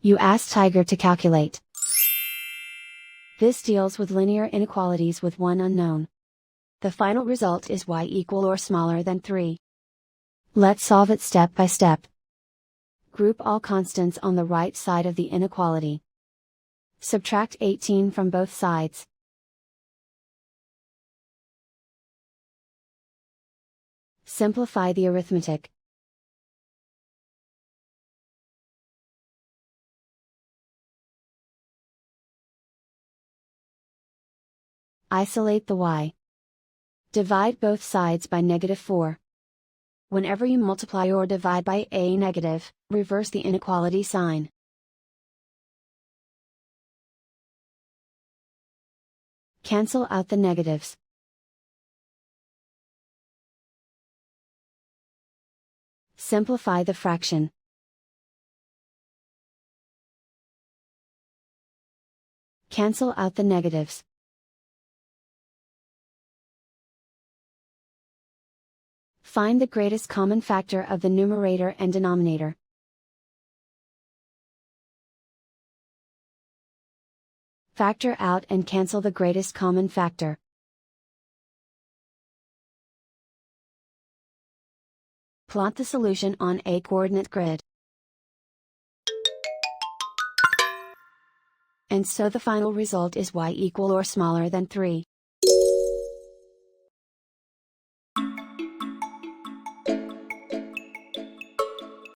You ask Tiger to calculate. This deals with linear inequalities with one unknown. The final result is y equal or smaller than 3. Let's solve it step by step. Group all constants on the right side of the inequality. Subtract 18 from both sides. Simplify the arithmetic. Isolate the y. Divide both sides by -4. Whenever you multiply or divide by a negative, reverse the inequality sign. Cancel out the negatives. Simplify the fraction. Cancel out the negatives. Find the greatest common factor of the numerator and denominator. Factor out and cancel the greatest common factor. Plot the solution on a coordinate grid. And so the final result is y equal or smaller than 3.